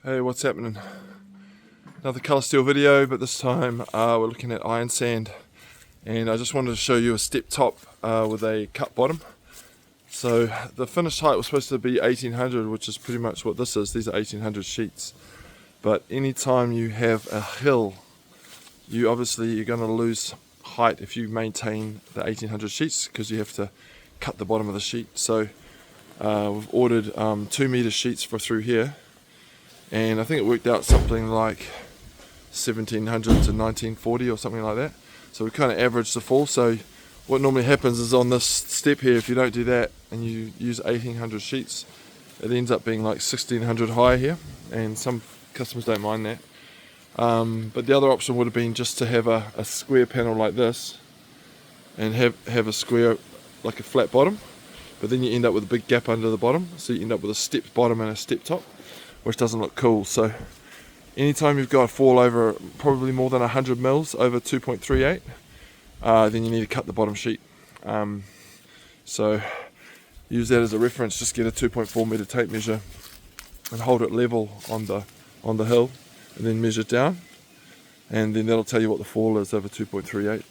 Hey, what's happening? Another Coloursteel video, but this time we're looking at Ironsand, and I just wanted to show you a step top with a cut bottom. So the finished height was supposed to be 1800, which is pretty much what this is. These are 1800 sheets. But anytime you have a hill, you're going to lose height if you maintain the 1800 sheets, because you have to cut the bottom of the sheet. So we've ordered 2 meter sheets for through here. And I think it worked out something like 1700 to 1940 or something like that. So we kind of averaged the fall. So what normally happens is on this step here, if you don't do that and you use 1800 sheets, it ends up being like 1600 high here. And some customers don't mind that. But the other option would have been just to have a square panel like this and have a square, like a flat bottom. But then you end up with a big gap under the bottom. So you end up with a stepped bottom and a step top, which doesn't look cool. So anytime you've got a fall over probably more than 100 mils over 2.38, then you need to cut the bottom sheet. So use that as a reference. Just get a 2.4 meter tape measure and hold it level on the hill, and then measure down, and then that'll tell you what the fall is over 2.38.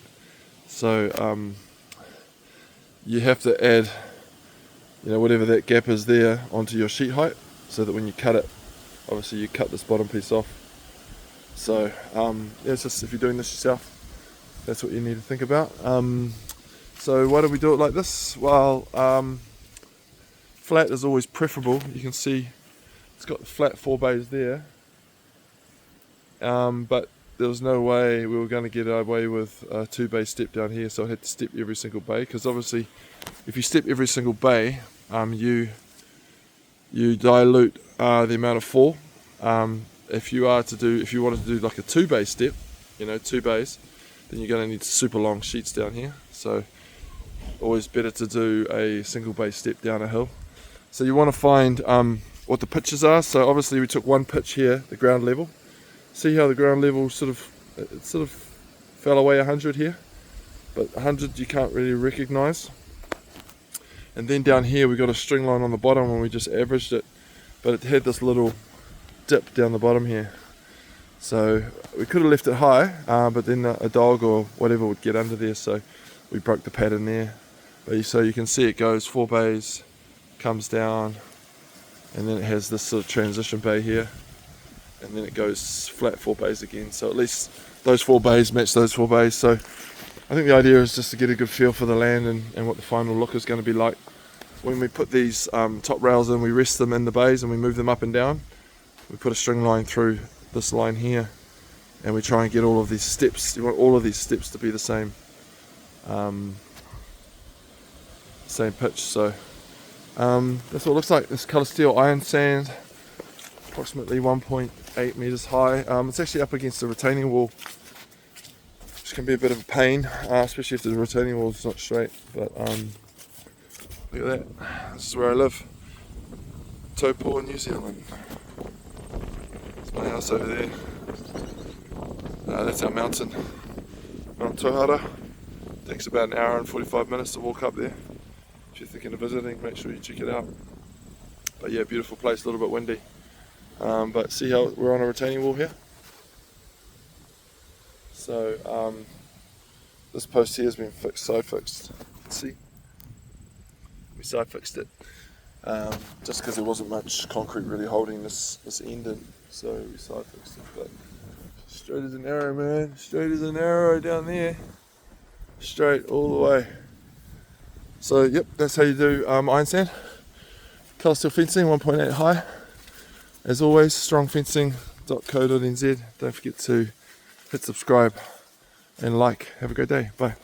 So you have to add, whatever that gap is there onto your sheet height, so that when you cut it, obviously you cut this bottom piece off. So it's just, if you're doing this yourself, that's what you need to think about. So why do we do it like this? Well, flat is always preferable. You can see it's got the flat 4 bays there, but there was no way we were going to get away with a 2 bay step down here, so I had to step every single bay, because obviously if you step every single bay, you dilute the amount of fall. If you wanted to do like a 2 bay step, 2 bays, then you're going to need super long sheets down here. So always better to do a single bay step down a hill. So you want to find what the pitches are. So obviously we took one pitch here, the ground level. See how the ground level sort of fell away 100 here, but 100 you can't really recognize. And then down here we got a string line on the bottom, and we just averaged it, but it had this little dip down the bottom here. So we could have left it high, but then a dog or whatever would get under there, so we broke the pattern there. But so you can see it goes 4 bays, comes down, and then it has this sort of transition bay here, and then it goes flat 4 bays again. So at least those 4 bays match those 4 bays. So I think the idea is just to get a good feel for the land and what the final look is going to be like. When we put these top rails in, we rest them in the bays and we move them up and down. We put a string line through this line here, and we try and get all of these steps. You want all of these steps to be the same pitch. So that's what it looks like. This Coloursteel Ironsand, approximately 1.8 meters high. It's actually up against the retaining wall, which can be a bit of a pain, especially if the retaining wall is not straight. But look at that. This is where I live, Taupo, New Zealand. It's my house over there. That's our mountain, Mount Tauhara. Takes about an hour and 45 minutes to walk up there. If you're thinking of visiting, make sure you check it out. But yeah, beautiful place, a little bit windy. But see how we're on a retaining wall here? So this post here has been side fixed. See? We side fixed it. Just because there wasn't much concrete really holding this end in. So we side fixed it. But straight as an arrow, man. Straight as an arrow down there. Straight all the way. So yep, that's how you do Ironsand. Coloursteel fencing, 1.8 high. As always, strongfencing.co.nz. Don't forget to hit subscribe and like. Have a great day. Bye.